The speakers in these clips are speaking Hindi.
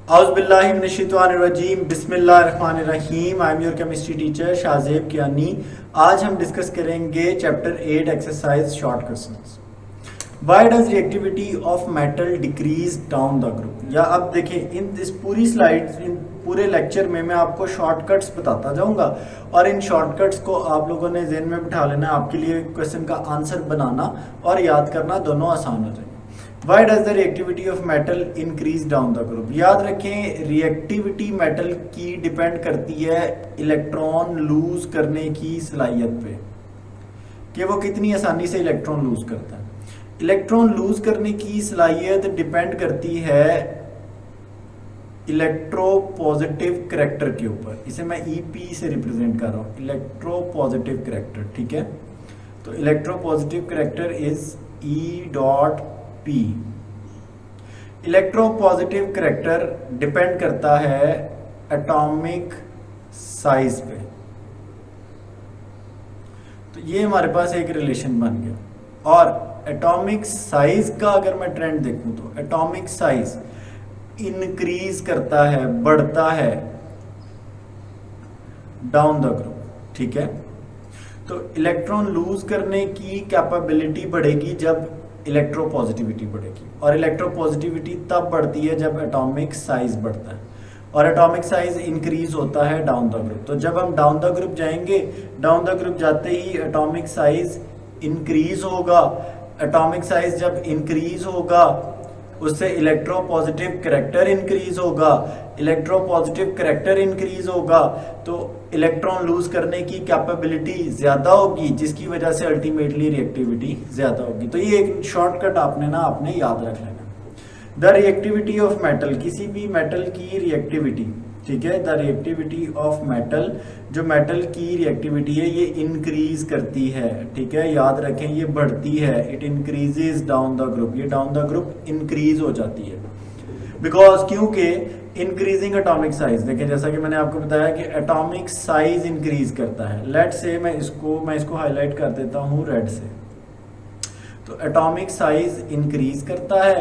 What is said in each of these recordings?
औज़ुबिल्लाहिमिनश्शैतानिर्रजीम बिस्मिल्लाहिर्रहमानिर्रहीम। I am your chemistry teacher Shahzeb Kiani. आज हम डिस्कस करेंगे chapter 8 exercise short questions. Why does reactivity of metal decrease down the group. या अब देखिए इन इस पूरी स्लाइड इन पूरे लेक्चर में मैं आपको शॉर्टकट्स बताता जाऊंगा और इन शॉर्टकट्स को आप लोगों ने ज़हन में बिठा लेना। आपके लिए क्वेश्चन का आंसर बनाना और याद करना दोनों आसान हो जाएंगे। Why does the reactivity of metal increase down the group? याद रखें रिएक्टिविटी मेटल की डिपेंड करती है इलेक्ट्रॉन लूज करने की सलाहियत पे कि वो कितनी आसानी से इलेक्ट्रॉन लूज करता है। इलेक्ट्रॉन लूज करने की सलाहियत डिपेंड करती है इलेक्ट्रोपॉजिटिव करैक्टर के ऊपर। इसे मैं ईपी से रिप्रेजेंट कर रहा हूँ, इलेक्ट्रोपॉजिटिव करैक्टर। ठीक है, तो electropositive character is E dot P. Electropositive character depend करता है एटॉमिक साइज पे। तो ये हमारे पास एक रिलेशन बन गया। और एटॉमिक साइज का अगर मैं ट्रेंड देखूं तो एटॉमिक साइज इंक्रीज करता है, बढ़ता है डाउन द ग्रुप। ठीक है, तो इलेक्ट्रॉन लूज करने की कैपेबिलिटी बढ़ेगी जब इलेक्ट्रोपॉजिटिविटी बढ़ेगी, और इलेक्ट्रोपॉजिटिविटी तब बढ़ती है जब एटॉमिक साइज बढ़ता है, और एटॉमिक साइज इंक्रीज होता है डाउन द ग्रुप। तो जब हम डाउन द ग्रुप जाएंगे, डाउन द ग्रुप जाते ही एटॉमिक साइज इंक्रीज होगा। एटॉमिक साइज जब इंक्रीज होगा उससे इलेक्ट्रोपॉजिटिव करैक्टर इंक्रीज होगा। इलेक्ट्रोपॉजिटिव करैक्टर इंक्रीज होगा तो इलेक्ट्रॉन लूज करने की कैपेबिलिटी ज्यादा होगी, जिसकी वजह से अल्टीमेटली रिएक्टिविटी ज्यादा होगी। तो ये एक शॉर्टकट आपने याद रख लेना। द रिएक्टिविटी ऑफ मेटल, किसी भी मेटल की रिएक्टिविटी, ठीक है, द रिएक्टिविटी ऑफ मेटल, जो मेटल की रिएक्टिविटी है ये इंक्रीज करती है। ठीक है, याद रखें ये बढ़ती है। It increases down the group, ये डाउन द ग्रुप इंक्रीज हो जाती है बिकॉज क्योंकि इंक्रीजिंग एटॉमिक साइज। देखिए जैसा कि मैंने आपको बताया कि एटॉमिक साइज इंक्रीज करता है। लेट से मैं इसको हाईलाइट कर देता हूं रेड से। तो एटॉमिक साइज इंक्रीज करता है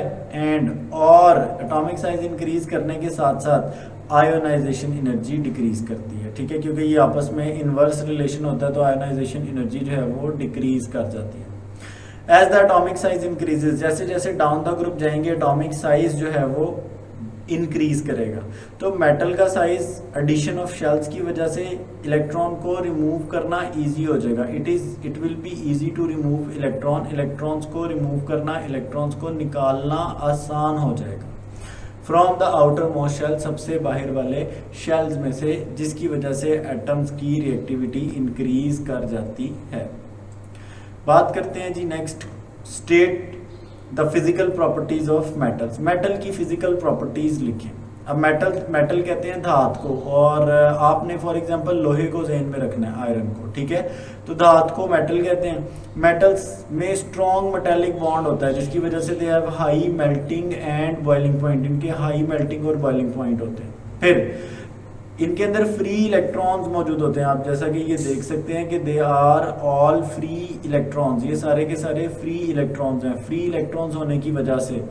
और एटॉमिक साइज इंक्रीज करने के साथ साथ आयोनाइजेशन एनर्जी डिक्रीज करती है। ठीक है, क्योंकि ये आपस में इनवर्स रिलेशन होता है, तो आयोनाइजेशन एनर्जी जो है वो डिक्रीज कर जाती है। As the atomic size increases, जैसे जैसे डाउन द ग्रुप जाएंगे एटॉमिक साइज जो है वो इंक्रीज करेगा। तो मेटल का साइज एडिशन ऑफ शेल्स की वजह से इलेक्ट्रॉन को रिमूव करना इजी हो जाएगा। It will be easy to remove electrons को रिमूव करना, इलेक्ट्रॉन्स को निकालना आसान हो जाएगा from the outermost shell, सबसे बाहर वाले शेल्स में से, जिसकी वजह से एटम्स की रिएक्टिविटी इंक्रीज कर जाती है। बात करते हैं जी next, state the physical properties of metals. Metal की फिजिकल प्रॉपर्टीज लिखें। अब मेटल कहते हैं धात को, और आपने फॉर एग्जांपल लोहे को ज़हन में रखना है, आयरन को। ठीक है, तो धात को मेटल कहते हैं। मेटल्स में स्ट्रॉन्ग मेटेलिक बॉन्ड होता है, जिसकी वजह से they have high melting and boiling point. इनके हाई मेल्टिंग और बॉइलिंग पॉइंट होते हैं। फिर इनके अंदर फ्री इलेक्ट्रॉन्स मौजूद होते हैं। आप जैसा कि ये देख सकते हैं कि they are all free electrons, ये सारे के सारे फ्री इलेक्ट्रॉन्स हैं। फ्री इलेक्ट्रॉन्स होने की वजह से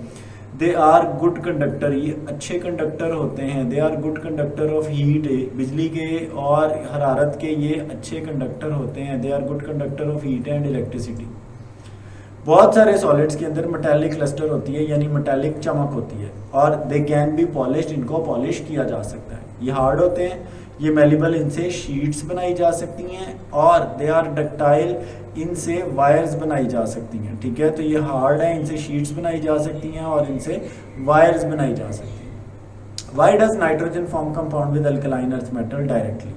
दे आर गुड कंडक्टर, ये अच्छे कंडक्टर होते हैं। They are good conductor of heat, बिजली के और हरारत के ये अच्छे कंडक्टर होते हैं। They are good conductor of heat and electricity. बहुत सारे सॉलिड्स के अंदर मेटालिक क्लस्टर होती है, यानी मेटालिक चमक होती है, और दे कैन बी पॉलिश्ड, इनको पॉलिश किया जा सकता है। ये हार्ड होते हैं, ये मेलेबल, इनसे शीट्स बनाई जा सकती हैं, और दे आर डक्टाइल, इनसे वायर्स बनाई जा सकती हैं। ठीक है, तो ये हार्ड है, इनसे शीट्स बनाई जा सकती हैं और इनसे वायर्स बनाई जा सकती हैं। Why does nitrogen form compound with alkaline earth metal directly.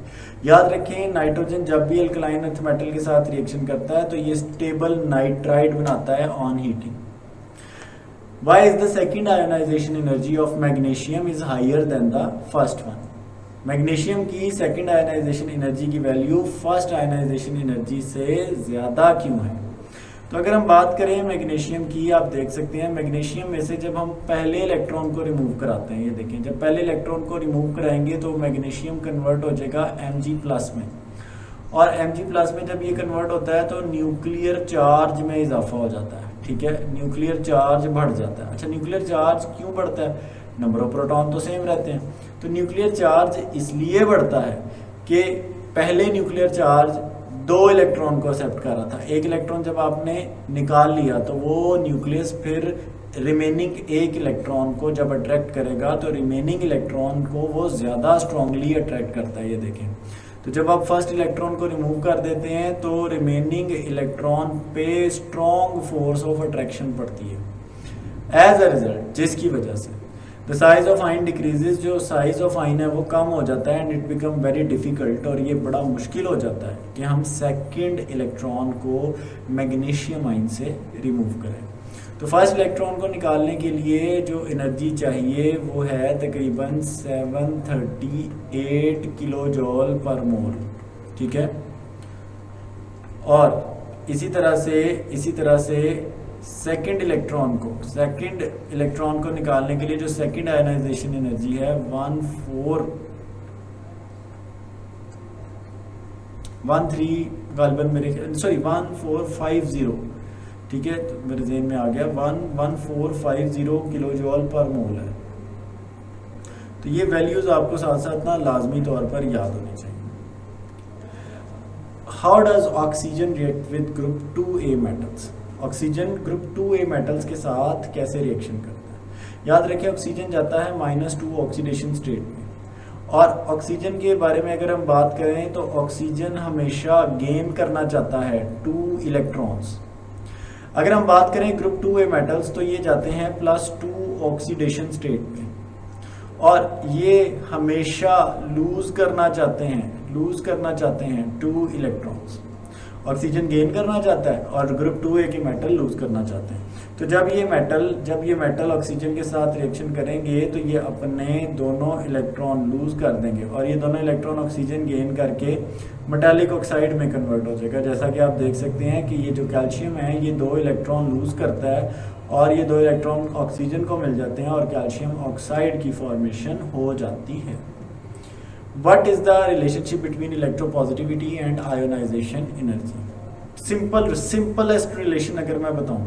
याद रखें नाइट्रोजन जब भी अल्कलाइन अर्थ मेटल के साथ रिएक्शन करता है तो ये स्टेबल नाइट्राइड बनाता है on heating. Why is the second ionization energy of magnesium is higher than the first one. Magnesium की सेकेंड आयोनाइजेशन एनर्जी की वैल्यू फर्स्ट आयोनाइजेशन एनर्जी से ज़्यादा क्यों है? तो अगर हम बात करें मैग्नीशियम की, आप देख सकते हैं मैग्नीशियम में से जब हम पहले इलेक्ट्रॉन को रिमूव कराते हैं, ये देखें जब पहले इलेक्ट्रॉन को रिमूव कराएंगे तो मैग्नीशियम कन्वर्ट हो जाएगा Mg+ में, और Mg+ में जब ये कन्वर्ट होता है तो न्यूक्लियर चार्ज में इजाफा हो जाता है। ठीक है, न्यूक्लियर चार्ज बढ़ जाता है। अच्छा, न्यूक्लियर चार्ज क्यों बढ़ता है? नंबर ऑफ प्रोटॉन तो सेम रहते हैं। तो न्यूक्लियर चार्ज इसलिए बढ़ता है कि पहले न्यूक्लियर चार्ज 2 इलेक्ट्रॉन को एक्सेप्ट कर रहा था। एक इलेक्ट्रॉन जब आपने निकाल लिया तो वो न्यूक्लियस फिर रिमेनिंग एक इलेक्ट्रॉन को जब अट्रैक्ट करेगा तो रिमेनिंग इलेक्ट्रॉन को वो ज़्यादा स्ट्रांगली अट्रैक्ट करता है। ये देखें, तो जब आप फर्स्ट इलेक्ट्रॉन को रिमूव कर देते हैं तो रिमेनिंग इलेक्ट्रॉन पे स्ट्रॉन्ग फोर्स ऑफ अट्रैक्शन पड़ती है एज अ रिजल्ट, जिसकी वजह से द साइज ऑफ आइन डिक्रीजेज, जो साइज ऑफ आइन है वो कम हो जाता है and it become very difficult, और ये बड़ा मुश्किल हो जाता है कि हम सेकंड इलेक्ट्रॉन को मैग्नीशियम आइन से रिमूव करें। तो फर्स्ट इलेक्ट्रॉन को निकालने के लिए जो एनर्जी चाहिए वो है तकरीबन 738 किलो जॉल पर मोल, ठीक है। और इसी तरह से सेकंड इलेक्ट्रॉन को निकालने के लिए जो सेकंड आयनाइजेशन एनर्जी है 1450, ठीक है, तो मेरे ज़हन में आ गया 1450 किलो जॉल पर मोल है। तो ये वैल्यूज आपको साथ साथ ना लाजमी तौर पर याद होनी चाहिए। How does oxygen react with group 2A metals? Oxygen group 2A metals के साथ कैसे रिएक्शन करता है? याद रखें, ऑक्सीजन जाता है -2 ऑक्सीडेशन स्टेट में, और ऑक्सीजन के बारे में अगर हम बात करें तो ऑक्सीजन हमेशा गेन करना चाहता है 2 इलेक्ट्रॉन्स। अगर हम बात करें ग्रुप 2A मेटल्स तो ये जाते हैं +2 ऑक्सीडेशन स्टेट में, और ये हमेशा लूज करना चाहते हैं 2 इलेक्ट्रॉन्स। ऑक्सीजन गेन करना चाहता है और ग्रुप 2A के मेटल लूज करना चाहते हैं। तो जब ये मेटल ऑक्सीजन के साथ रिएक्शन करेंगे तो ये अपने दोनों इलेक्ट्रॉन लूज कर देंगे, और ये दोनों इलेक्ट्रॉन ऑक्सीजन गेन करके मेटालिक ऑक्साइड में कन्वर्ट हो जाएगा। जैसा कि आप देख सकते हैं कि ये जो कैल्शियम है ये 2 इलेक्ट्रॉन लूज करता है और ये 2 इलेक्ट्रॉन ऑक्सीजन को मिल जाते हैं और कैल्शियम ऑक्साइड की फॉर्मेशन हो जाती है। What is the relationship between electropositivity and ionization energy? Simplest relation अगर मैं बताऊं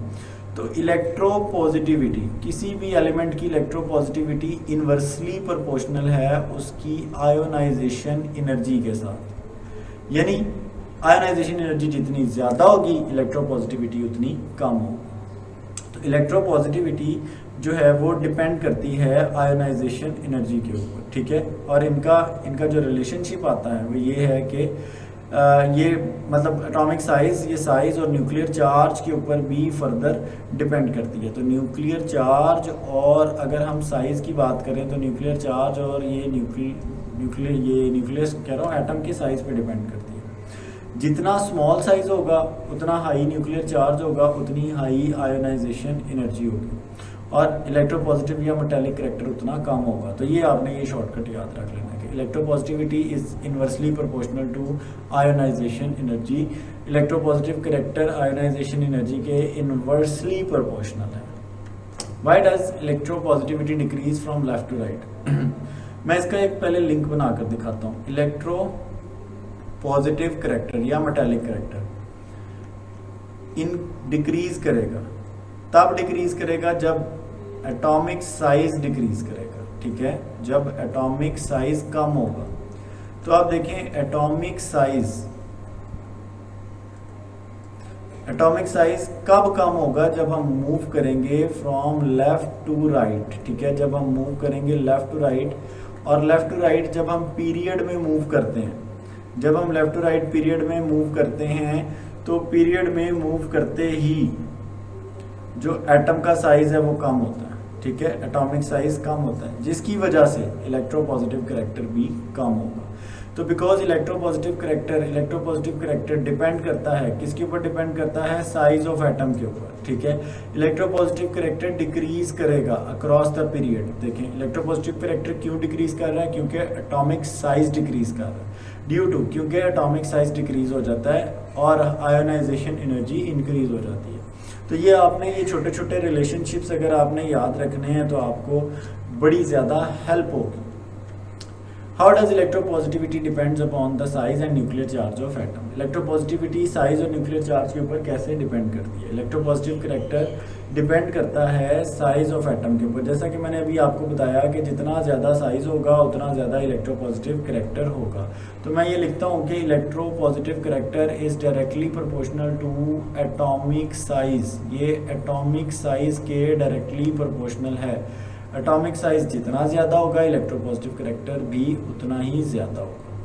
तो इलेक्ट्रोपॉजिटिविटी, किसी भी एलिमेंट की इलेक्ट्रोपॉजिटिविटी इनवर्सली प्रोपोर्शनल है उसकी आयोनाइजेशन एनर्जी के साथ। यानी आयोनाइजेशन एनर्जी जितनी ज़्यादा होगी इलेक्ट्रोपॉजिटिविटी उतनी कम होगी। तो इलेक्ट्रोपॉजिटिविटी जो है वो डिपेंड करती है आयोनाइजेशन एनर्जी के ऊपर, ठीक है। और इनका जो रिलेशनशिप आता है वो ये है कि ये मतलब एटॉमिक साइज, ये साइज और न्यूक्लियर चार्ज के ऊपर भी फर्दर डिपेंड करती है। तो न्यूक्लियर चार्ज, और अगर हम साइज की बात करें तो न्यूक्लियर चार्ज और ये न्यूक्लियस कह रहा हूँ एटम के साइज पे डिपेंड करती है। जितना स्मॉल साइज होगा उतना हाई न्यूक्लियर चार्ज होगा, उतनी हाई आयोनाइजेशन एनर्जी होगी, और इलेक्ट्रोपॉजिटिव या मेटालिक करैक्टर उतना कम होगा। तो ये आपने ये शॉर्टकट याद रख लेना कि electropositivity is inversely proportional to ionization energy. Electropositive character ionization energy के इनवर्सली प्रोपोर्शनल है। Why does electropositivity decrease from left to right? मैं इसका एक पहले लिंक बनाकर दिखाता हूँ। इलेक्ट्रोपॉजिटिव करैक्टर या मेटालिक करैक्टर डिक्रीज करेगा, तब डिक्रीज करेगा जब एटॉमिक साइज डिक्रीज करेगा, ठीक है, जब एटॉमिक साइज कम होगा। तो आप देखें एटॉमिक साइज कब कम होगा? जब हम मूव करेंगे फ्रॉम लेफ्ट टू राइट, ठीक है, जब हम मूव करेंगे लेफ्ट टू राइट, और लेफ्ट टू राइट जब हम पीरियड में मूव करते हैं, जब हम लेफ्ट टू राइट पीरियड में मूव करते हैं तो पीरियड में मूव करते ही जो एटम का साइज है वो कम होता है, ठीक है, एटॉमिक साइज कम होता है, जिसकी वजह से इलेक्ट्रोपॉजिटिव करैक्टर भी कम होगा। तो बिकॉज इलेक्ट्रोपॉजिटिव करैक्टर डिपेंड करता है किसके ऊपर? डिपेंड करता है साइज ऑफ एटम के ऊपर, ठीक है। इलेक्ट्रोपॉजिटिव करैक्टर डिक्रीज करेगा अक्रॉस द पीरियड। देखें इलेक्ट्रोपॉजिटिव करैक्टर क्यों डिक्रीज कर रहा है? क्योंकि एटॉमिक साइज डिक्रीज कर रहा है, क्योंकि एटॉमिक साइज डिक्रीज हो जाता है और आयोनाइजेशन एनर्जी इंक्रीज हो जाती है। तो ये आपने ये छोटे छोटे रिलेशनशिप्स अगर आपने याद रखने हैं तो आपको बड़ी ज़्यादा हेल्प होगी। How does electropositivity depends upon the size and nuclear charge of atom. Electropositivity size और न्यूक्लियर चार्ज के ऊपर कैसे डिपेंड करती है? इलेक्ट्रोपॉजिटिव करैक्टर डिपेंड करता है साइज ऑफ एटम के ऊपर। जैसा कि मैंने अभी आपको बताया कि जितना ज़्यादा साइज होगा उतना ज़्यादा इलेक्ट्रोपॉजिटिव करैक्टर होगा। तो मैं ये लिखता हूँ कि electropositive character is directly proportional to atomic size. ये एटॉमिक साइज के डायरेक्टली प्रोपोर्शनल है। एटॉमिक साइज जितना ज़्यादा होगा इलेक्ट्रोपॉजिटिव करैक्टर भी उतना ही ज़्यादा होगा।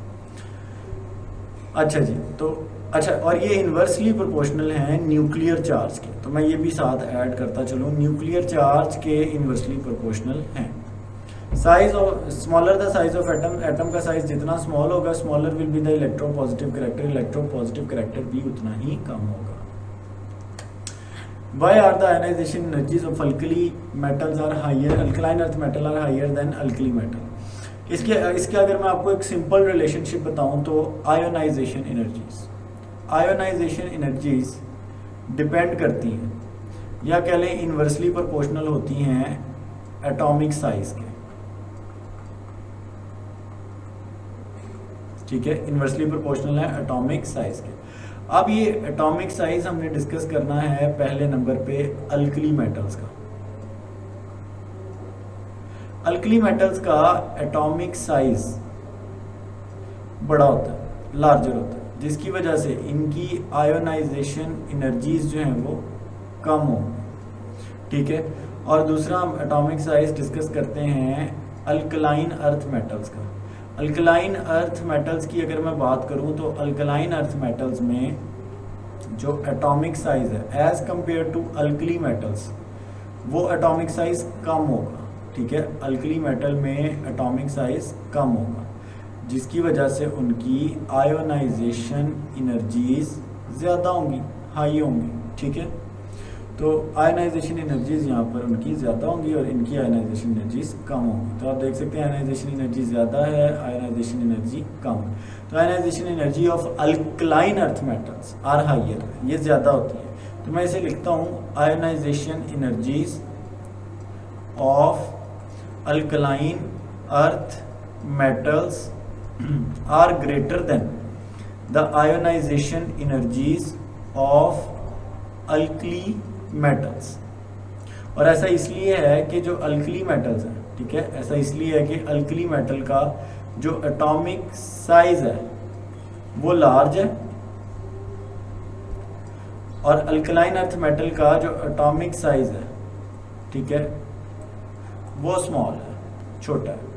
अच्छा जी, तो अच्छा, और ये इन्वर्सली प्रोपोर्शनल हैं न्यूक्लियर चार्ज के, तो मैं ये भी साथ ऐड करता चलूँ, न्यूक्लियर चार्ज के इन्वर्सली प्रोपोर्शनल हैं। Size of smaller the size of atom, atom का साइज जितना स्मॉल होगा smaller will be the electropositive character, electropositive character भी उतना ही कम होगा। Why are the ionization energies of alkali metals are higher, alkaline earth metal are higher than alkali metal? इसके अगर मैं आपको एक सिंपल रिलेशनशिप बताऊं तो आयोनाइजेशन एनर्जीज डिपेंड करती हैं या कह लें इन्वर्सली प्रोपोर्शनल होती हैं एटॉमिक साइज के। ठीक है, इन्वर्सली प्रोपोर्शनल है एटॉमिक साइज के। अब ये एटॉमिक साइज हमने डिस्कस करना है पहले नंबर पे अल्कली मेटल्स का। अल्कली मेटल्स का एटॉमिक साइज बड़ा होता है, लार्जर होता है, जिसकी वजह से इनकी आयोनाइजेशन एनर्जीज जो हैं वो कम होंगी। ठीक है, और दूसरा हम एटॉमिक साइज डिस्कस करते हैं अल्कलाइन अर्थ मेटल्स का। अल्कलाइन अर्थ मेटल्स की अगर मैं बात करूं तो अल्कलाइन अर्थ मेटल्स में जो एटॉमिक साइज है as compare to alkali metals वो एटॉमिक साइज कम होगा। ठीक है, अल्कली मेटल में एटॉमिक साइज कम होगा जिसकी वजह से उनकी आयोनाइजेशन एनर्जीज ज़्यादा होंगी, हाई होंगी। ठीक है, तो आयनाइजेशन एनर्जीज यहाँ पर उनकी ज़्यादा होंगी और इनकी आयनाइजेशन एनर्जीज कम होंगी। तो आप देख सकते हैं आयनाइजेशन एनर्जी ज़्यादा है, आयनाइजेशन एनर्जी कम है। तो ionization energy of alkaline earth metals are higher, ये ज़्यादा होती है। तो मैं इसे लिखता हूँ ionization energies of alkaline earth metals are greater than the ionization energies of alkali metals. और ऐसा इसलिए है कि जो अल्कली मेटल्स हैं, ठीक है, ऐसा इसलिए है कि अल्कली मेटल का जो एटॉमिक साइज है वो लार्ज है और अल्कलाइन अर्थ मेटल का जो एटॉमिक साइज है, ठीक है, वो स्मॉल है, छोटा है।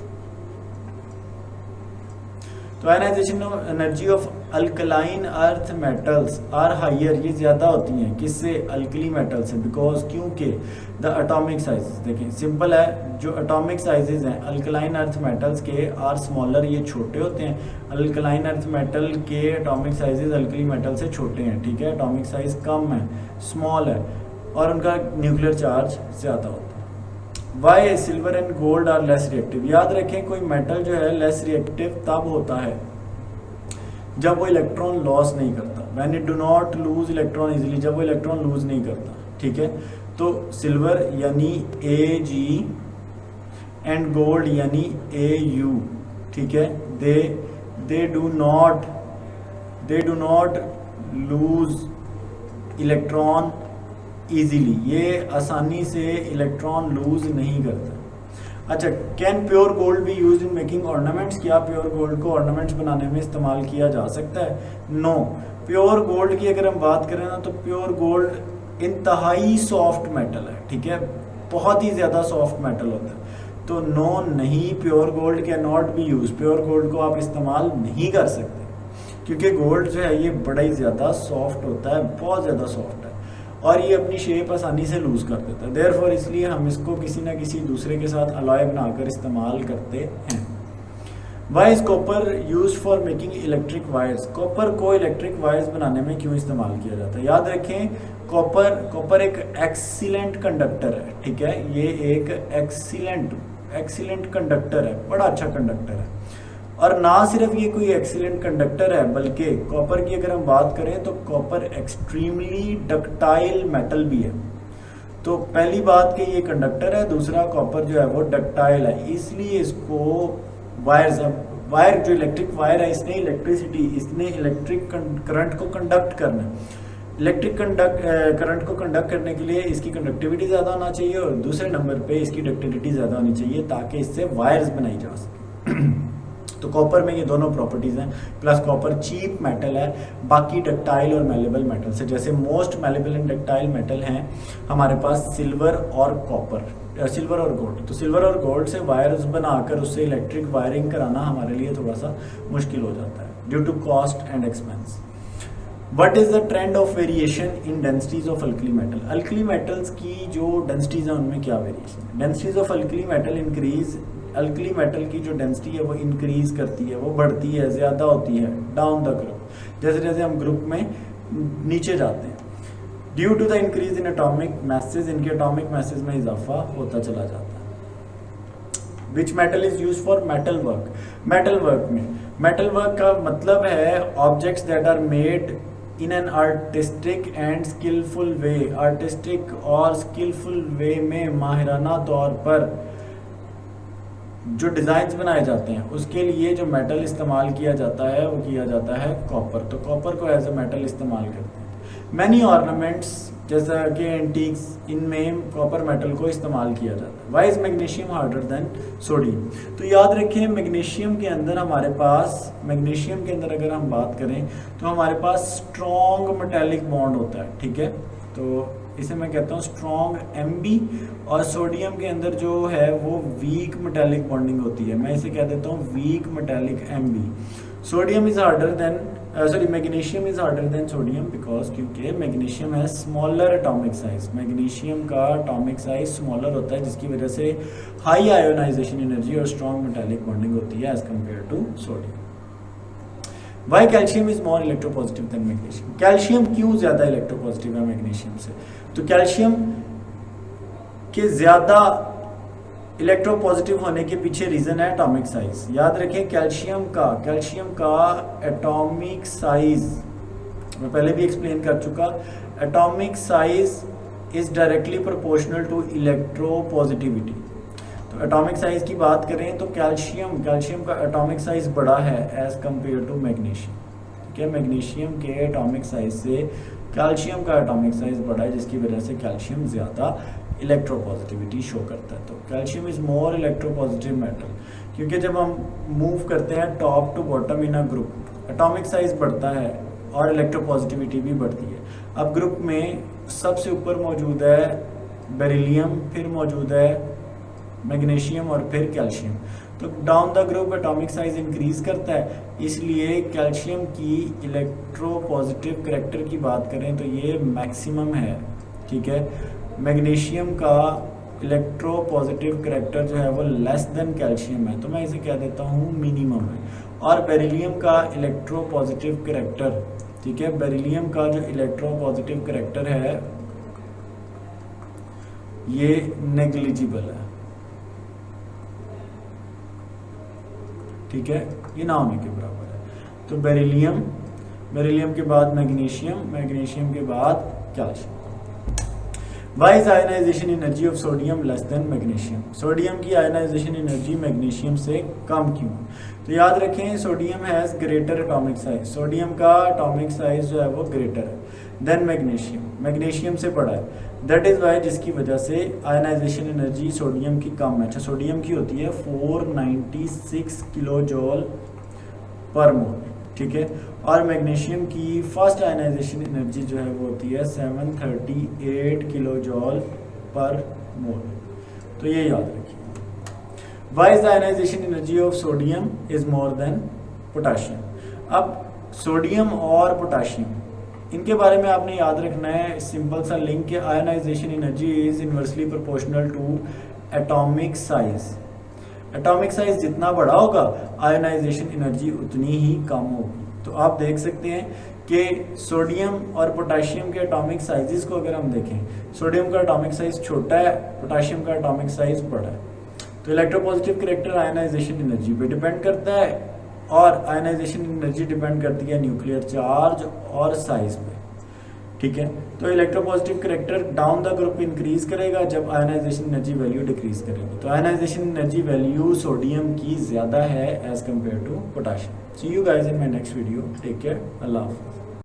तो ionization energy of alkaline earth metals are higher, ये ज़्यादा होती हैं किससे? अल्कली मेटल से। बिकॉज क्योंकि द एटॉमिक साइजेस, देखें सिंपल है, जो एटॉमिक साइजेस हैं अल्कलाइन अर्थ मेटल्स के आर स्मॉलर, ये छोटे होते हैं। अल्कलाइन अर्थ मेटल के एटॉमिक साइजेस अल्कली मेटल से छोटे हैं। ठीक है, एटॉमिक साइज कम है, स्मॉल है और उनका न्यूक्लियर चार्ज ज़्यादा होता है। Why silver and gold are less reactive. याद रखें कोई मेटल जो है लेस रिएक्टिव तब होता है जब वो इलेक्ट्रॉन लॉस नहीं करता, when it do not lose electron easily, जब वो इलेक्ट्रॉन लूज नहीं करता। ठीक है, तो सिल्वर यानी Ag एंड गोल्ड यानी Au, ठीक है, they do not lose electron easily, ये आसानी से इलेक्ट्रॉन लूज नहीं करता। अच्छा, can pure gold B use in making ornaments. क्या प्योर गोल्ड को ऑर्नामेंट्स बनाने में इस्तेमाल किया जा सकता है? नो। प्योर गोल्ड की अगर हम बात करें ना तो प्योर गोल्ड इंतहाई सॉफ्ट मेटल है। ठीक है, बहुत ही ज़्यादा सॉफ्ट मेटल होता है। तो नो, नहीं, pure gold can not be use, pure gold को आप इस्तेमाल नहीं कर सकते क्योंकि गोल्ड जो है ये बड़ा ही ज़्यादा सॉफ्ट होता है, बहुत ज़्यादा सॉफ्ट है और ये अपनी शेप आसानी से लूज कर देता है। देयरफॉर इसलिए हम इसको किसी ना किसी दूसरे के साथ अलॉय बनाकर इस्तेमाल करते हैं। Why is copper use for making electric wires. Copper को इलेक्ट्रिक वायर्स बनाने में क्यों इस्तेमाल किया जाता है? याद रखें कॉपर एक एक्सीलेंट कंडक्टर है। ठीक है, ये एक एक्सीलेंट कंडक्टर है, बड़ा अच्छा कंडक्टर है। और ना सिर्फ ये कोई एक्सीलेंट कंडक्टर है बल्कि कॉपर की अगर हम बात करें तो कॉपर एक्सट्रीमली डक्टाइल मेटल भी है। तो पहली बात कि ये कंडक्टर है, दूसरा कॉपर जो है वो डक्टाइल है, इसलिए इसको वायर्स, अब वायर जो इलेक्ट्रिक वायर है इसने इलेक्ट्रिक करंट को कंडक्ट करना है। इलेक्ट्रिक करंट को कंडक्ट करने के लिए इसकी कंडक्टिविटी ज़्यादा होना चाहिए और दूसरे नंबर पे इसकी डक्टिलिटी ज़्यादा होनी चाहिए ताकि इससे वायर्स बनाई जा सके। तो कॉपर में ये दोनों प्रॉपर्टीज़ हैं, प्लस कॉपर चीप मेटल है बाकी डक्टाइल और मेलेबल मेटल से। जैसे most malleable and ductile metal हैं हमारे पास सिल्वर और कॉपर, सिल्वर और गोल्ड। तो सिल्वर और गोल्ड से वायर्स बनाकर उससे इलेक्ट्रिक वायरिंग कराना हमारे लिए थोड़ा सा मुश्किल हो जाता है due to cost and expense. What is the trend of variation in densities of alkali metal? Alkali metals की जो डेंसिटीज हैं उनमें क्या वेरिएशन है? Densities of alkali metal increase, alkali metal की जो डेंसिटी है वो इंक्रीज करती है, वो बढ़ती है, ज़्यादा होती है डाउन द ग्रुप, जैसे जैसे हम ग्रुप में नीचे जाते हैं। Due to the increase in atomic masses, इनके एटॉमिक मैसेज में इजाफा होता चला जाता है। Which metal is use for metal work? Metal work में, मेटल वर्क का मतलब है objects that are made in an artistic and skillful way. Artistic और स्किलफुल वे में माहिराना तौर पर जो डिज़ाइंस बनाए जाते हैं उसके लिए जो मेटल इस्तेमाल किया जाता है वो किया जाता है कॉपर। तो कॉपर को एज ए मेटल इस्तेमाल करते हैं। मैनी ऑर्नामेंट्स जैसा कि एंटीक्स, इनमें कॉपर मेटल को इस्तेमाल किया जाता है। Why is magnesium harder than sodium? तो याद रखें मैग्नीशियम के अंदर हमारे पास, मैग्नीशियम के अंदर अगर हम बात करें तो हमारे पास स्ट्रॉन्ग मेटेलिक बॉन्ड होता है, ठीक है। तो इसे मैं कहता हूँ स्ट्रॉन्ग Mb, और सोडियम के अंदर जो है वो वीक मेटेलिक बॉन्डिंग होती है, मैं इसे कह देता हूँ weak metallic Mb। Sodium is harder than magnesium is harder than sodium because क्योंकि मैग्नीशियम है स्मॉलर एटॉमिक साइज, मैग्नीशियम का एटॉमिक साइज स्मॉलर होता है जिसकी वजह से हाई आयोनाइजेशन एनर्जी और स्ट्रॉन्ग मेटेलिक बॉन्डिंग होती है as compare to sodium. Why calcium is more electropositive than magnesium? Calcium क्यों ज़्यादा इलेक्ट्रोपॉजिटिव है मैग्नीशियम से? तो कैल्शियम के ज़्यादा इलेक्ट्रोपॉजिटिव होने के पीछे रीज़न है एटॉमिक साइज। याद रखें कैल्शियम का एटॉमिक साइज मैं पहले भी एक्सप्लेन कर चुका, atomic size is directly proportional to electropositivity. तो एटॉमिक साइज की बात करें तो कैल्शियम का एटॉमिक साइज बड़ा है एज कंपेयर टू मैग्नीशियम, ठीक है। मैग्नीशियम के एटॉमिक साइज से कैल्शियम का एटॉमिक साइज बड़ा है जिसकी वजह से कैल्शियम ज़्यादा इलेक्ट्रोपॉजिटिविटी शो करता है। तो calcium is more electropositive metal क्योंकि जब हम मूव करते हैं top to bottom in a group atomic size बढ़ता है और इलेक्ट्रोपॉजिटिविटी भी बढ़ती है। अब ग्रुप में सबसे ऊपर मौजूद है बेरिलियम, फिर मौजूद है मैग्नीशियम और फिर कैल्शियम। तो down the group atomic size increase करता है, इसलिए कैल्शियम की इलेक्ट्रोपॉजिटिव करैक्टर की बात करें तो ये मैक्सिमम है, ठीक है। मैग्नीशियम का इलेक्ट्रोपॉजिटिव करैक्टर जो है वो लेस देन कैल्शियम है, तो मैं इसे कह देता हूँ मिनिमम है। और बेरिलियम का इलेक्ट्रोपॉजिटिव करैक्टर, ठीक है, बेरिलियम का जो इलेक्ट्रोपॉजिटिव करैक्टर है ये नेग्लिजिबल है, ठीक है, ये ना होने के बराबर है। तो बेरिलियम के बाद मैग्नीशियम के बाद calcium. Why is ionization energy of sodium less than magnesium? Sodium की आयनाइजेशन एनर्जी मैग्नीशियम से कम क्यों? तो याद रखें sodium has greater atomic size, sodium का एटॉमिक साइज जो है वो ग्रेटर है देन मैग्नीशियम से बड़ा है। दैट इज़ वाई, जिसकी वजह से आयनाइजेशन एनर्जी सोडियम की कम है। अच्छा, सोडियम की होती है 496 किलो जॉल पर मोल, ठीक है, और मैग्नीशियम की फर्स्ट आयनाइजेशन एनर्जी जो है वो होती है 738 किलो जॉल पर मोल। तो ये याद रखिए। Why is the ionization energy of sodium is more than potassium? अब सोडियम और पोटाशियम इनके बारे में आपने याद रखना है सिंपल सा लिंक कि ionization energy is inversely proportional to atomic size. Atomic size जितना बड़ा होगा आयनाइजेशन एनर्जी उतनी ही कम होगी। तो आप देख सकते हैं कि सोडियम और पोटाशियम के एटॉमिक साइजेस को अगर हम देखें, सोडियम का एटॉमिक साइज छोटा है, पोटाशियम का एटॉमिक साइज बड़ा है। तो इलेक्ट्रोपॉजिटिव करैक्टर आयनाइजेशन एनर्जी पे डिपेंड करता है और आयनाइजेशन एनर्जी डिपेंड करती है न्यूक्लियर चार्ज और साइज पे। ठीक है। तो electropositive character down the group increase करेगा जब आयनाइजेशन एनर्जी वैल्यू डिक्रीज करेगी। तो आयनाइजेशन एनर्जी वैल्यू सोडियम की ज़्यादा है as compare to potassium. See you guys in my next video, take care, अल्लाह हाफ़िज़।